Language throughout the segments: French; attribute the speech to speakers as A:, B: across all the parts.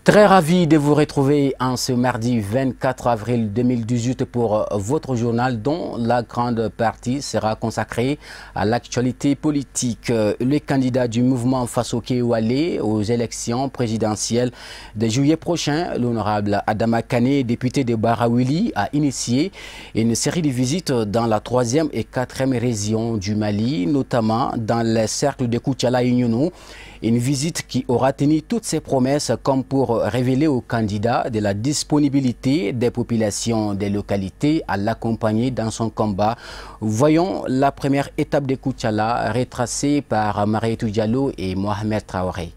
A: Très ravi de vous retrouver en ce mardi 24 avril 2018 pour votre journal dont la grande partie sera consacrée à l'actualité politique. Le candidat du mouvement Faso Kewale aux élections présidentielles de juillet prochain, l'honorable Adama Kane, député de Barawili, a initié une série de visites dans la 3e et 4e région du Mali, notamment dans les cercles de Koutiala et Nyono. Une visite qui aura tenu toutes ses promesses comme pour révéler aux candidats de la disponibilité des populations des localités à l'accompagner dans son combat. Voyons la première étape de Koutiala retracée par Marietou Diallo et Mohamed Traoré.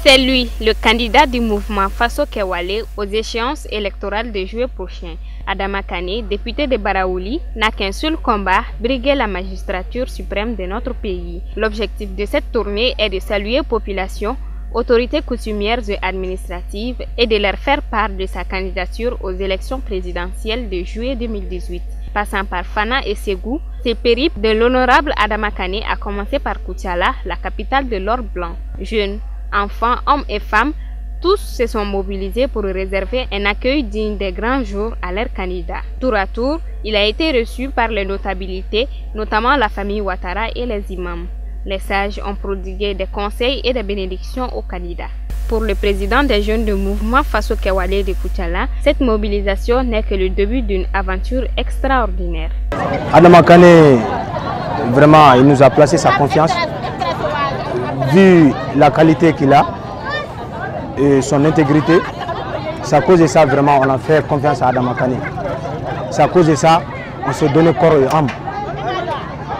B: C'est lui, le candidat du mouvement Faso Kewale aux échéances électorales de juillet prochain. Adama Kane, député de Baraouli, n'a qu'un seul combat, briguer la magistrature suprême de notre pays. L'objectif de cette tournée est de saluer population, autorités coutumières et administratives et de leur faire part de sa candidature aux élections présidentielles de juillet 2018. Passant par Fana et Ségou, ce périple de l'honorable Adama Kane a commencé par Koutiala, la capitale de l'or blanc. Jeunes, enfants, hommes et femmes, tous se sont mobilisés pour réserver un accueil digne des grands jours à leur candidat. Tour à tour, il a été reçu par les notabilités, notamment la famille Ouattara et les imams. Les sages ont prodigué des conseils et des bénédictions aux candidats. Pour le président des jeunes du mouvement Faso Kewale de Koutiala, cette mobilisation n'est que le début d'une aventure extraordinaire.
C: Adama Kane, vraiment, il nous a placé sa confiance. Vu la qualité qu'il a et son intégrité, c'est à cause de ça vraiment on a fait confiance à Adama Kane. C'est à cause de ça on s'est donné corps et âme.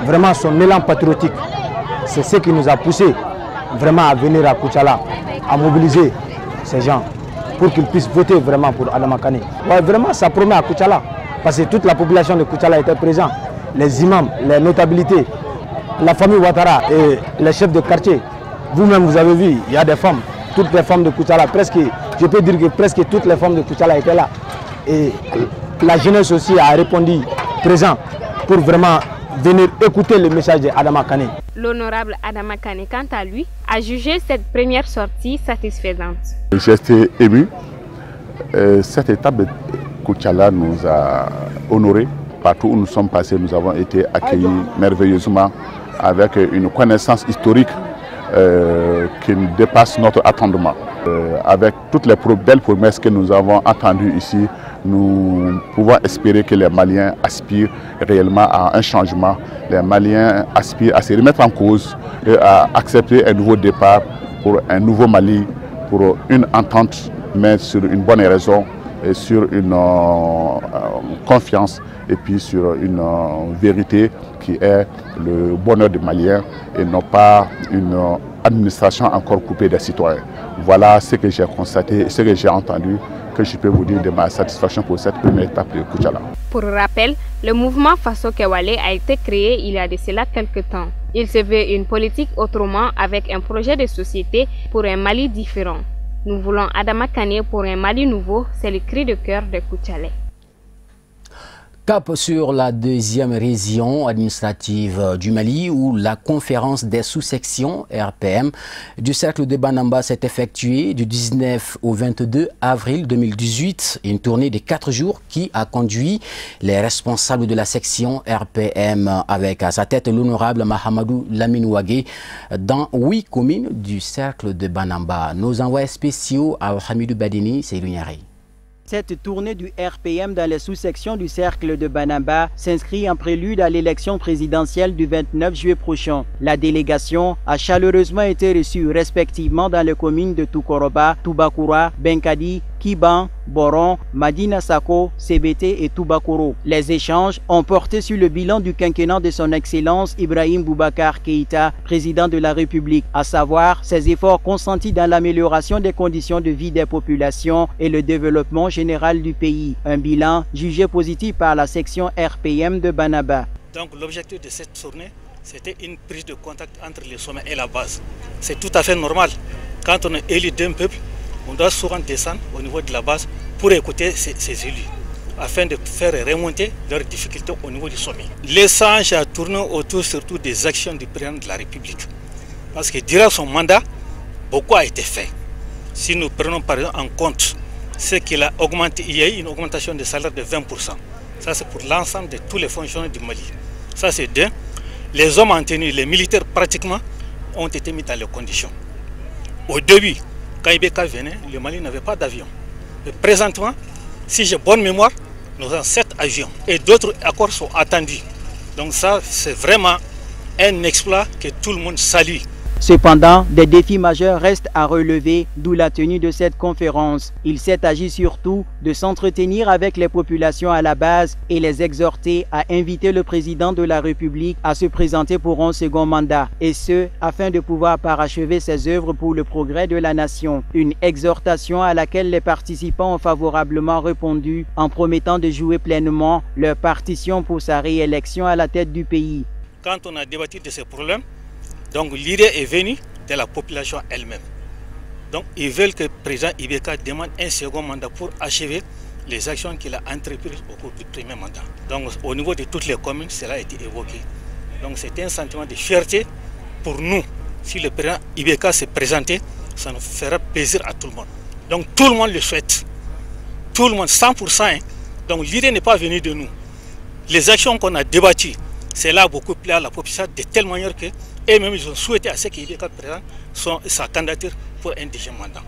C: Vraiment son élan patriotique, c'est ce qui nous a poussé vraiment à venir à Koutiala, à mobiliser ces gens pour qu'ils puissent voter vraiment pour Adama Kane. Ouais, vraiment ça promet à Koutiala, parce que toute la population de Koutiala était présente, les imams, les notabilités, la famille Ouattara et les chefs de quartier. Vous-même vous avez vu, il y a des femmes. Toutes les femmes de Koutiala, presque, je peux dire que presque toutes les femmes de Koutiala étaient là. Et la jeunesse aussi a répondu présent pour vraiment venir écouter le message d'Adama Kane.
B: L'honorable Adama Kane, quant à lui, a jugé cette première sortie satisfaisante.
D: J'ai été ému. Cette étape de Koutiala nous a honorés. Partout où nous sommes passés, nous avons été accueillis merveilleusement avec une connaissance historique qui dépasse notre attendement. Avec toutes les belles promesses que nous avons entendues ici, nous pouvons espérer que les Maliens aspirent réellement à un changement. Les Maliens aspirent à se remettre en cause et à accepter un nouveau départ pour un nouveau Mali, pour une entente, mais sur une bonne raison et sur une confiance et puis sur une vérité qui est le bonheur des Maliens et non pas une administration encore coupée des citoyens. Voilà ce que j'ai constaté, ce que j'ai entendu, que je peux vous dire de ma satisfaction pour cette première étape de Koutiala.
B: Pour rappel, le mouvement Faso Kewale a été créé il y a de cela quelques temps. Il se veut une politique autrement avec un projet de société pour un Mali différent. Nous voulons Adama Kane pour un Mali nouveau, c'est le cri de cœur de Koutiala.
A: Cap sur la 2e région administrative du Mali où la conférence des sous-sections RPM du cercle de Banamba s'est effectuée du 19 au 22 avril 2018. Une tournée de 4 jours qui a conduit les responsables de la section RPM avec à sa tête l'honorable Mahamadou Lamine Ouagué dans 8 communes du cercle de Banamba. Nos envoyés spéciaux à Hamidou Badini, c'est Lunyari.
E: Cette tournée du RPM dans les sous-sections du cercle de Banamba s'inscrit en prélude à l'élection présidentielle du 29 juillet prochain. La délégation a chaleureusement été reçue respectivement dans les communes de Toukoroba, Toubakoura, Benkadi, Kiban, Boron, Madina Sako, CBT et Toubakoro. Les échanges ont porté sur le bilan du quinquennat de son Excellence Ibrahim Boubacar Keïta, président de la République, à savoir ses efforts consentis dans l'amélioration des conditions de vie des populations et le développement général du pays. Un bilan jugé positif par la section RPM de Banaba.
F: Donc l'objectif de cette tournée, c'était une prise de contact entre le sommet et la base. C'est tout à fait normal. Quand on est élu d'un peuple, on doit souvent descendre au niveau de la base pour écouter ces élus, afin de faire remonter leurs difficultés au niveau du sommet. L'échange a tourné autour surtout des actions du président de la République. Parce que durant son mandat, beaucoup a été fait. si nous prenons par exemple en compte ce qu'il a augmenté, il y a eu une augmentation de salaire de 20%. Ça, c'est pour l'ensemble de tous les fonctionnaires du Mali. Ça, c'est d'un. Les hommes en tenue, les militaires pratiquement, ont été mis dans les conditions. Au début, quand Ibeka venait, le Mali n'avait pas d'avion. Mais présentement, si j'ai bonne mémoire, nous avons 7 avions. Et d'autres accords sont attendus. Donc ça, c'est vraiment un exploit que tout le monde salue.
E: Cependant, des défis majeurs restent à relever, d'où la tenue de cette conférence. Il s'est agi surtout de s'entretenir avec les populations à la base et les exhorter à inviter le président de la République à se présenter pour un second mandat, et ce, afin de pouvoir parachever ses œuvres pour le progrès de la nation. Une exhortation à laquelle les participants ont favorablement répondu en promettant de jouer pleinement leur partition pour sa réélection à la tête du pays.
F: Quand on a débattu de ces problèmes, donc l'idée est venue de la population elle-même. Donc ils veulent que le président Ibeka demande un second mandat pour achever les actions qu'il a entreprises au cours du premier mandat. Donc au niveau de toutes les communes, cela a été évoqué. Donc c'est un sentiment de fierté pour nous. Si le président Ibeka s'est présenté, ça nous fera plaisir à tout le monde. Donc tout le monde le souhaite. Tout le monde, 100%. Hein. Donc l'idée n'est pas venue de nous. Les actions qu'on a débattues, cela a beaucoup plu à la population de telle manière que eux-mêmes ils ont souhaité à ce qu'Ibeka présente sa candidature pour un deuxième mandat.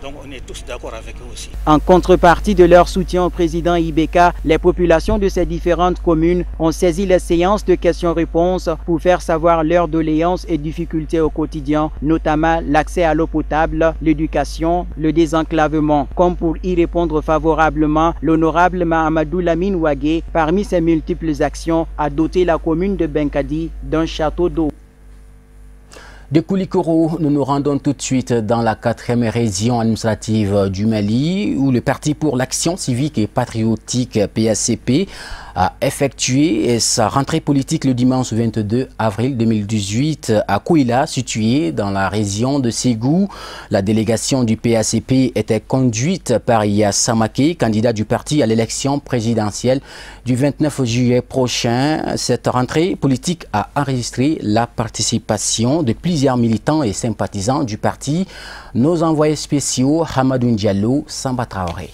F: Donc on est tous d'accord avec eux aussi.
E: En contrepartie de leur soutien au président Ibeka, les populations de ces différentes communes ont saisi les séances de questions-réponses pour faire savoir leurs doléances et difficultés au quotidien, notamment l'accès à l'eau potable, l'éducation, le désenclavement. Comme pour y répondre favorablement, l'honorable Mahamadou Lamine Ouagé, parmi ses multiples actions, a doté la commune de Benkadi d'un château d'eau.
A: De Koulikoro, nous nous rendons tout de suite dans la 4e région administrative du Mali, où le Parti pour l'action civique et patriotique PACP a effectué sa rentrée politique le dimanche 22 avril 2018 à Kouila, situé dans la région de Ségou. La délégation du PACP était conduite par Iya Samaké, candidat du parti à l'élection présidentielle du 29 juillet prochain. Cette rentrée politique a enregistré la participation de plusieurs militants et sympathisants du parti. Nos envoyés spéciaux, Hamadou Diallo, Samba Traoré.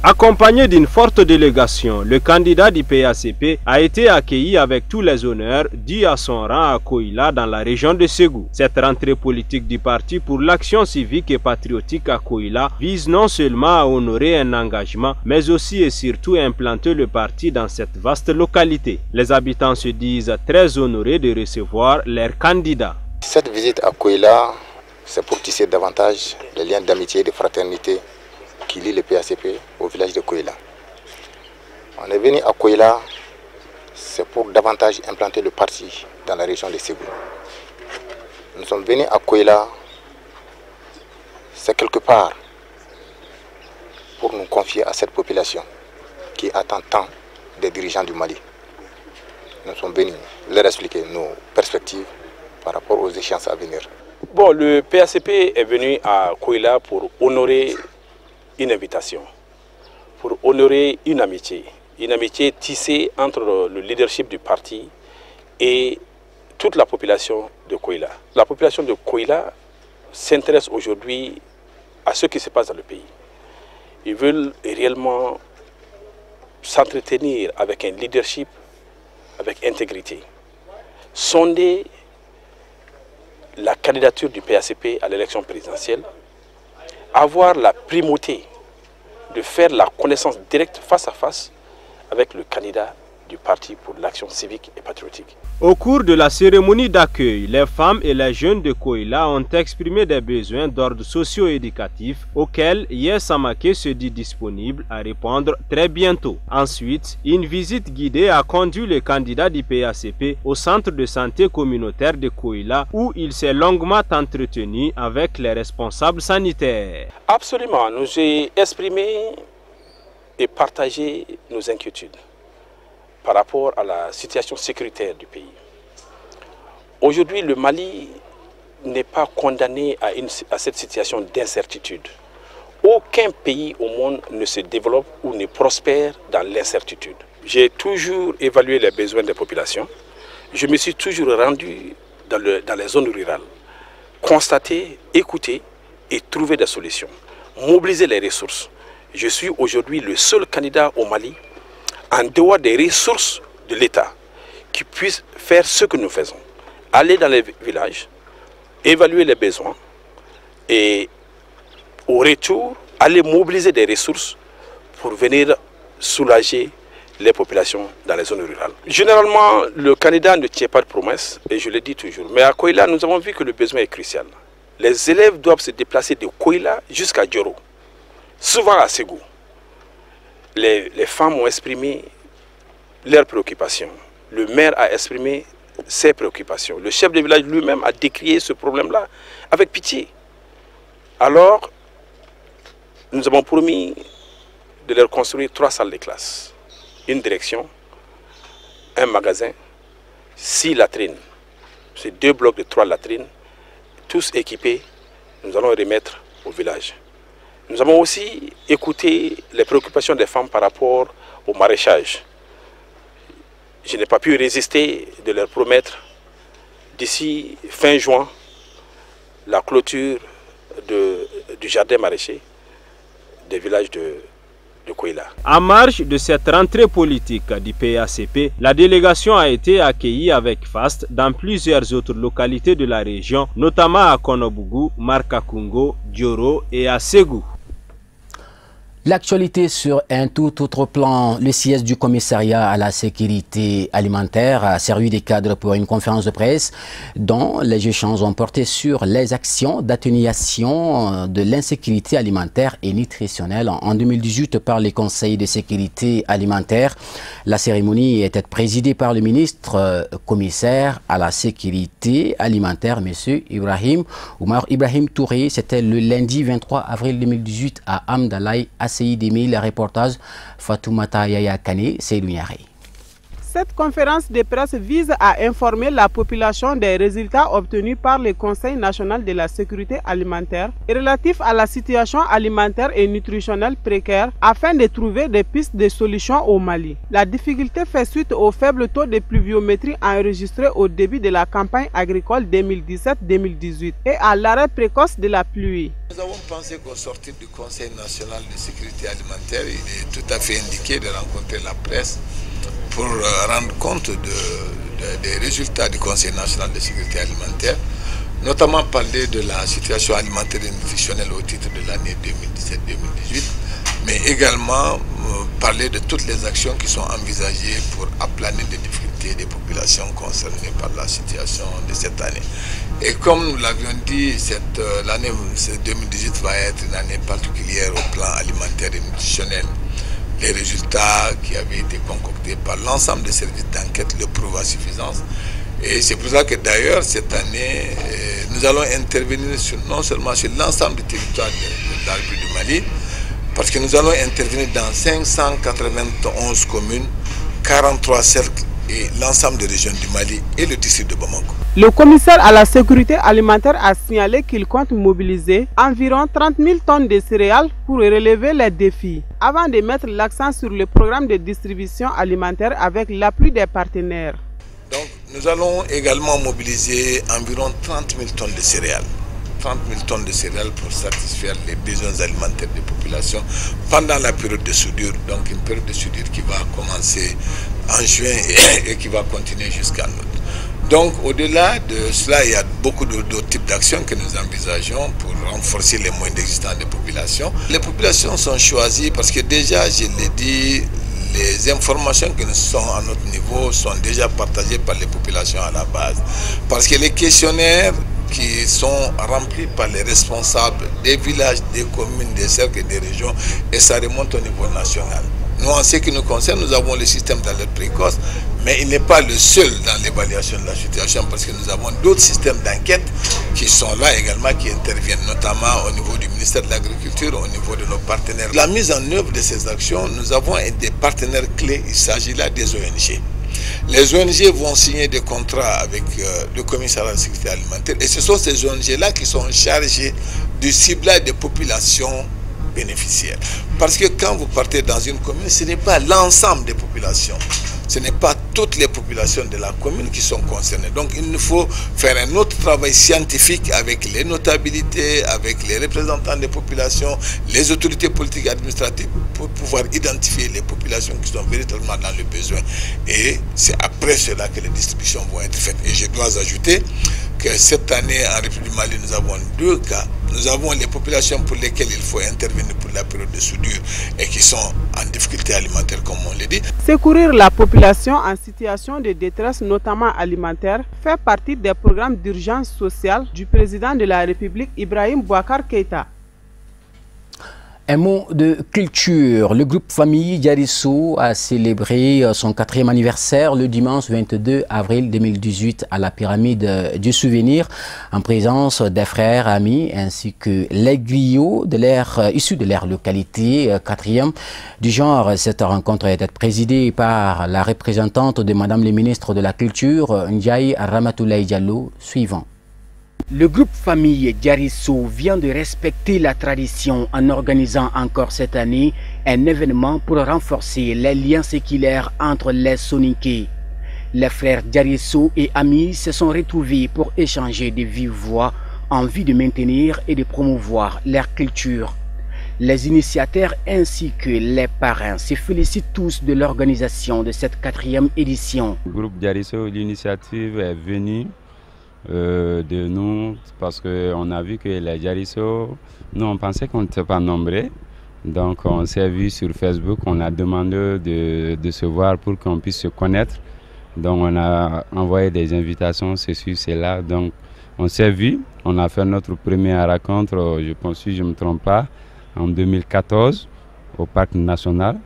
G: Accompagné d'une forte délégation, le candidat du PACP a été accueilli avec tous les honneurs dus à son rang à Kouila dans la région de Ségou. Cette rentrée politique du Parti pour l'action civique et patriotique à Kouila vise non seulement à honorer un engagement, mais aussi et surtout à implanter le parti dans cette vaste localité. Les habitants se disent très honorés de recevoir leur candidat.
H: Cette visite à Kouila, c'est pour tisser davantage les liens d'amitié et de fraternité qui lie le PACP au village de Kouila. On est venu à Kouila, c'est pour davantage implanter le parti dans la région de Ségou. Nous sommes venus à Kouila, c'est quelque part pour nous confier à cette population qui attend tant des dirigeants du Mali. Nous sommes venus leur expliquer nos perspectives par rapport aux échéances à venir.
I: Bon, le PACP est venu à Kouila pour honorer une invitation, pour honorer une amitié tissée entre le leadership du parti et toute la population de Kouila. La population de Kouila s'intéresse aujourd'hui à ce qui se passe dans le pays. Ils veulent réellement s'entretenir avec un leadership, avec intégrité, sonder la candidature du PACP à l'élection présidentielle, avoir la primauté de faire la connaissance directe face à face avec le candidat du Parti pour l'action civique et patriotique.
G: Au cours de la cérémonie d'accueil, les femmes et les jeunes de Kouila ont exprimé des besoins d'ordre socio-éducatif auxquels Yes Samaké se dit disponible à répondre très bientôt. Ensuite, une visite guidée a conduit le candidat du PACP au centre de santé communautaire de Kouila où il s'est longuement entretenu avec les responsables sanitaires.
I: Absolument, nous avons exprimé et partagé nos inquiétudes par rapport à la situation sécuritaire du pays. Aujourd'hui, le Mali n'est pas condamné à cette situation d'incertitude. Aucun pays au monde ne se développe ou ne prospère dans l'incertitude. J'ai toujours évalué les besoins des populations. Je me suis toujours rendu dans les zones rurales, constaté, écouté et trouver des solutions, mobiliser les ressources. Je suis aujourd'hui le seul candidat au Mali, en dehors des ressources de l'État, qui puisse faire ce que nous faisons. Aller dans les villages, évaluer les besoins et au retour, aller mobiliser des ressources pour venir soulager les populations dans les zones rurales. Généralement, le candidat ne tient pas de promesses, et je le dis toujours. Mais à Koïla, nous avons vu que le besoin est crucial. Les élèves doivent se déplacer de Koïla jusqu'à Dioro, souvent à Ségou. Les femmes ont exprimé leurs préoccupations. Le maire a exprimé ses préoccupations. Le chef de village lui-même a décrié ce problème-là avec pitié. Alors, nous avons promis de leur construire 3 salles de classe, une direction, un magasin, 6 latrines. C'est 2 blocs de 3 latrines, tous équipés, nous allons remettre au village. Nous avons aussi écouté les préoccupations des femmes par rapport au maraîchage. Je n'ai pas pu résister de leur promettre d'ici fin juin la clôture du jardin maraîcher des villages de Koïla.
G: En marge de cette rentrée politique du PACP, la délégation a été accueillie avec faste dans plusieurs autres localités de la région, notamment à Konobougou, Markakungo, Dioro et à Ségou.
A: L'actualité sur un tout autre plan, le siège du commissariat à la sécurité alimentaire a servi des cadres pour une conférence de presse dont les échanges ont porté sur les actions d'atténuation de l'insécurité alimentaire et nutritionnelle en 2018 par les conseils de sécurité alimentaire. La cérémonie était présidée par le ministre commissaire à la sécurité alimentaire, M. Oumar Ibrahim Touré. C'était le lundi 23 avril 2018 à Amdalaï, le reportage Fatoumata Yaya Kane, Seydou Niaré.
J: Cette conférence de presse vise à informer la population des résultats obtenus par le Conseil national de la sécurité alimentaire et relatifs à la situation alimentaire et nutritionnelle précaire afin de trouver des pistes de solutions au Mali. La difficulté fait suite au faible taux de pluviométrie enregistré au début de la campagne agricole 2017-2018 et à l'arrêt précoce de la pluie.
K: Nous avons pensé qu'au sortir du Conseil national de sécurité alimentaire, il est tout à fait indiqué de rencontrer la presse pour rendre compte des résultats du Conseil national de sécurité alimentaire, notamment parler de la situation alimentaire et nutritionnelle au titre de l'année 2017-2018, mais également parler de toutes les actions qui sont envisagées pour aplanir les difficultés des populations concernées par la situation de cette année. Et comme nous l'avions dit, l'année 2018 va être une année particulière au plan alimentaire et nutritionnel. Les résultats qui avaient été concoctés par l'ensemble des services d'enquête le prouvent à suffisance. Et c'est pour ça que d'ailleurs, cette année, nous allons intervenir non seulement sur l'ensemble du territoire de la République du Mali, parce que nous allons intervenir dans 591 communes, 43 cercles et l'ensemble des régions du Mali et le district de Bamako.
J: Le commissaire à la sécurité alimentaire a signalé qu'il compte mobiliser environ 30 000 tonnes de céréales pour relever les défis, avant de mettre l'accent sur le programme de distribution alimentaire avec l'appui des partenaires.
K: Donc nous allons également mobiliser environ 30 000 tonnes de céréales. 30 000 tonnes de céréales pour satisfaire les besoins alimentaires des populations pendant la période de soudure, donc une période de soudure qui va commencer en juin et qui va continuer jusqu'en août. Donc au-delà de cela, il y a beaucoup d'autres types d'actions que nous envisageons pour renforcer les moyens d'existence des populations. Les populations sont choisies parce que déjà, je l'ai dit, les informations qui sont à notre niveau sont déjà partagées par les populations à la base. Parce que les questionnaires qui sont remplis par les responsables des villages, des communes, des cercles et des régions, et ça remonte au niveau national. Nous, en ce qui nous concerne, nous avons le système d'alerte précoce, mais il n'est pas le seul dans l'évaluation de la situation, parce que nous avons d'autres systèmes d'enquête qui sont là également, qui interviennent, notamment au niveau du ministère de l'Agriculture, au niveau de nos partenaires. La mise en œuvre de ces actions, nous avons des partenaires clés, il s'agit là des ONG. Les ONG vont signer des contrats avec le commissariat à la sécurité alimentaire, et ce sont ces ONG-là qui sont chargées du ciblage des populations bénéficiaires. Parce que quand vous partez dans une commune, ce n'est pas l'ensemble des populations. ce n'est pas toutes les populations de la commune qui sont concernées. Donc il nous faut faire un autre travail scientifique avec les notabilités, avec les représentants des populations, les autorités politiques et administratives pour pouvoir identifier les populations qui sont véritablement dans le besoin. Et c'est après cela que les distributions vont être faites. Et je dois ajouter que cette année en République du Mali, nous avons 2 cas. Nous avons les populations pour lesquelles il faut intervenir pour la période de soudure et qui sont en difficulté alimentaire, comme on l'a dit.
J: Secourir la population en situation de détresse, notamment alimentaire, fait partie des programmes d'urgence sociale du président de la République, Ibrahim Boubacar Keïta.
A: Un mot de culture. Le groupe Famille Diarisso a célébré son 4e anniversaire le dimanche 22 avril 2018 à la pyramide du souvenir en présence des frères, amis ainsi que les griots issus de leur localité 4e du genre. Cette rencontre était présidée par la représentante de Madame le ministre de la Culture, Ndiaye Ramatoulaye Diallo, suivant. Le groupe Famille Diarisso vient de respecter la tradition en organisant encore cette année un événement pour renforcer les liens séculaires entre les Soninké. Les frères Diarisso et amis se sont retrouvés pour échanger de vive voix en vue de maintenir et de promouvoir leur culture. Les initiateurs ainsi que les parrains se félicitent tous de l'organisation de cette 4e édition.
L: Le groupe Diarisso, l'initiative est venue de nous parce qu'on a vu que les Diarisso, nous on pensait qu'on n'était pas nombreux, donc on s'est vu sur Facebook, on a demandé de se voir pour qu'on puisse se connaître, donc on a envoyé des invitations, ceci, cela, donc on s'est vu, on a fait notre première rencontre, je pense, si je ne me trompe pas, en 2014 au Parc National,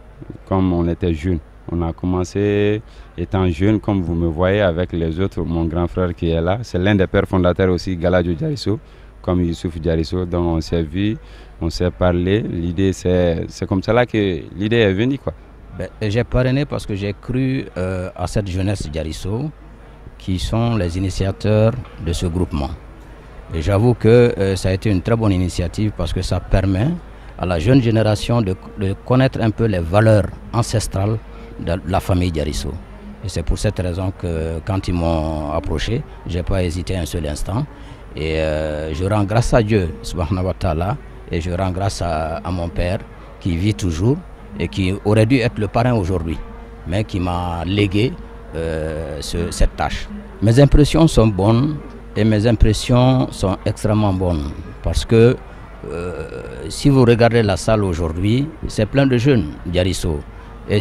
L: comme on était jeunes. On a commencé étant jeune, comme vous me voyez, avec les autres, mon grand frère qui est là. C'est l'un des pères fondateurs aussi, Galadjo Diarisso, comme Youssouf Diarisso. Donc on s'est vu, on s'est parlé. L'idée, c'est comme cela que l'idée est venue, quoi.
M: J'ai parrainé parce que j'ai cru à cette jeunesse Diarisso, qui sont les initiateurs de ce groupement. Et j'avoue que ça a été une très bonne initiative parce que ça permet à la jeune génération de connaître un peu les valeurs ancestrales de la famille Diarisso. Et c'est pour cette raison que quand ils m'ont approché, je n'ai pas hésité un seul instant. Et je rends grâce à Dieu, subhanahu wa ta'ala, et je rends grâce à mon père qui vit toujours et qui aurait dû être le parrain aujourd'hui, mais qui m'a légué cette tâche. Mes impressions sont bonnes et mes impressions sont extrêmement bonnes parce que si vous regardez la salle aujourd'hui, c'est plein de jeunes Diarisso. Et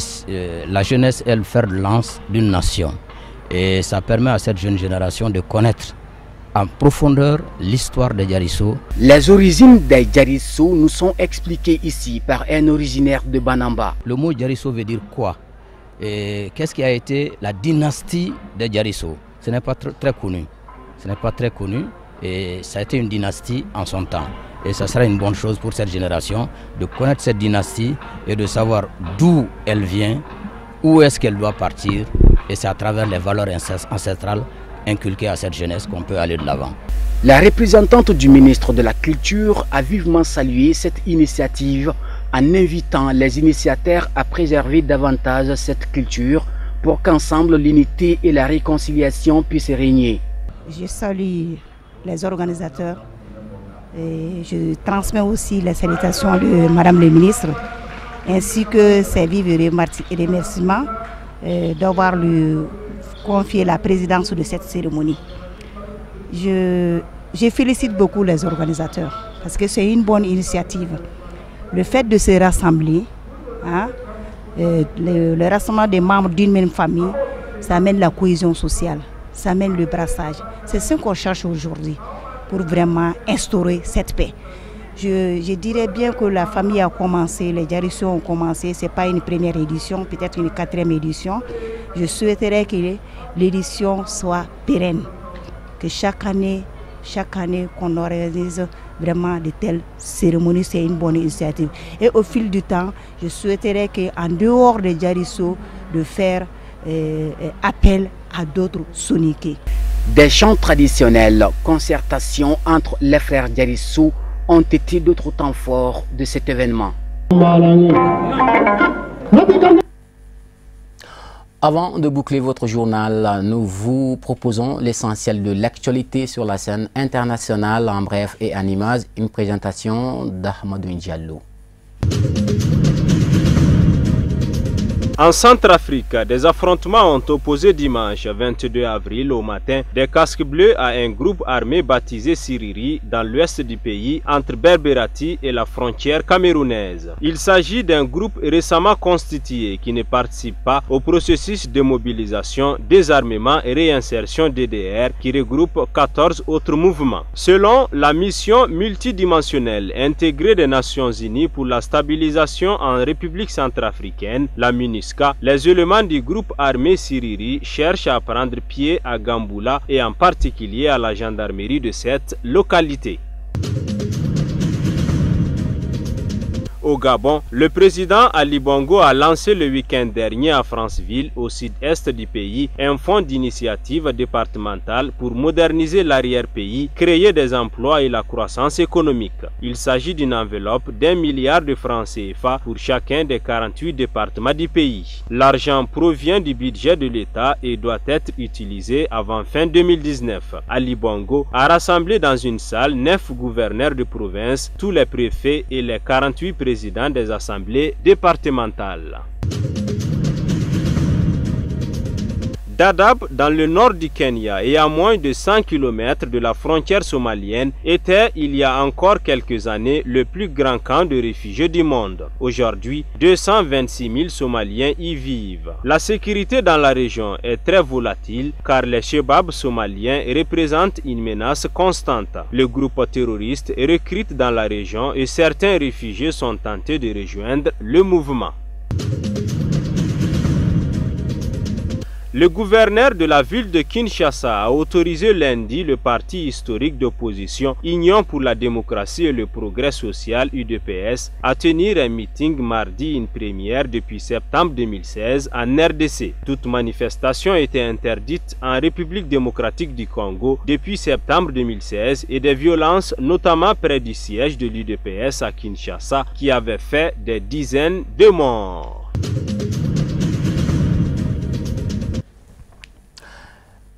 M: la jeunesse est le fer de lance d'une nation. Et ça permet à cette jeune génération de connaître en profondeur l'histoire des Diarisso.
A: Les origines des Diarisso nous sont expliquées ici par un originaire de Banamba.
M: Le mot Diarisso veut dire quoi? Et qu'est-ce qui a été la dynastie des Diarisso? Ce n'est pas très connu. Ce n'est pas très connu et ça a été une dynastie en son temps. Et ça sera une bonne chose pour cette génération de connaître cette dynastie et de savoir d'où elle vient, où est-ce qu'elle doit partir. Et c'est à travers les valeurs ancestrales inculquées à cette jeunesse qu'on peut aller de l'avant.
A: La représentante du ministre de la Culture a vivement salué cette initiative en invitant les initiateurs à préserver davantage cette culture pour qu'ensemble l'unité et la réconciliation puissent régner.
N: Je salue les organisateurs. Et je transmets aussi les salutations de Madame le ministre ainsi que ses vifs remerciements d'avoir lui confié la présidence de cette cérémonie. Je félicite beaucoup les organisateurs parce que c'est une bonne initiative. Le fait de se rassembler, hein, le rassemblement des membres d'une même famille, ça amène la cohésion sociale, ça amène le brassage. C'est ce qu'on cherche aujourd'hui pour vraiment instaurer cette paix. Je dirais bien que la famille a commencé, les Diarisso ont commencé, ce n'est pas une première édition, peut-être une 4e édition. Je souhaiterais que l'édition soit pérenne, que chaque année qu'on organise vraiment de telles cérémonies, c'est une bonne initiative. Et au fil du temps, je souhaiterais qu'en dehors des Diarisso, de faire appel à d'autres Soninké.
A: Des chants traditionnels, concertations entre les frères Diarisso ont été d'autres temps forts de cet événement. Avant de boucler votre journal, nous vous proposons l'essentiel de l'actualité sur la scène internationale en bref et en images. Une présentation d'Ahmadou Diallo.
G: En Centrafrique, des affrontements ont opposé dimanche 22 avril au matin des casques bleus à un groupe armé baptisé Siriri dans l'ouest du pays entre Berberati et la frontière camerounaise. Il s'agit d'un groupe récemment constitué qui ne participe pas au processus de mobilisation, désarmement et réinsertion DDR qui regroupe 14 autres mouvements. Selon la mission multidimensionnelle intégrée des Nations Unies pour la stabilisation en République centrafricaine, la MINUSCA, les éléments du groupe armé Siriri cherchent à prendre pied à Gamboula et en particulier à la gendarmerie de cette localité. Au Gabon, le président Ali Bongo a lancé le week-end dernier à Franceville, au sud-est du pays, un fonds d'initiative départementale pour moderniser l'arrière-pays, créer des emplois et la croissance économique. Il s'agit d'une enveloppe d'1 milliard de francs CFA pour chacun des 48 départements du pays. L'argent provient du budget de l'État et doit être utilisé avant fin 2019. Ali Bongo a rassemblé dans une salle 9 gouverneurs de province, tous les préfets et les 48 présidents des assemblées départementales. Dadaab, dans le nord du Kenya et à moins de 100 km de la frontière somalienne, était il y a encore quelques années le plus grand camp de réfugiés du monde. Aujourd'hui, 226 000 Somaliens y vivent. La sécurité dans la région est très volatile car les Chebab somaliens représentent une menace constante. Le groupe terroriste recrute dans la région et certains réfugiés sont tentés de rejoindre le mouvement. Le gouverneur de la ville de Kinshasa a autorisé lundi le parti historique d'opposition Union pour la démocratie et le progrès social UDPS à tenir un meeting mardi, une première depuis septembre 2016 en RDC. Toute manifestation était interdite en République démocratique du Congo depuis septembre 2016 et des violences notamment près du siège de l'UDPS à Kinshasa qui avait fait des dizaines de morts.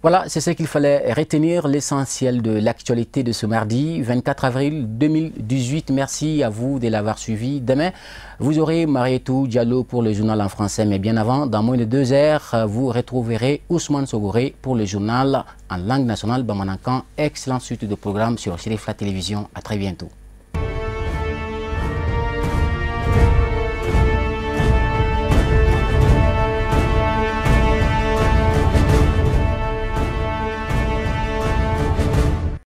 A: Voilà, c'est ce qu'il fallait retenir, l'essentiel de l'actualité de ce mardi 24 avril 2018. Merci à vous de l'avoir suivi. Demain, vous aurez Marietou Diallo pour le journal en français. Mais bien avant, dans moins de 2 heures, vous retrouverez Ousmane Sogoré pour le journal en langue nationale Bamanankan. Excellente suite de programme sur Chérif la télévision. À très bientôt.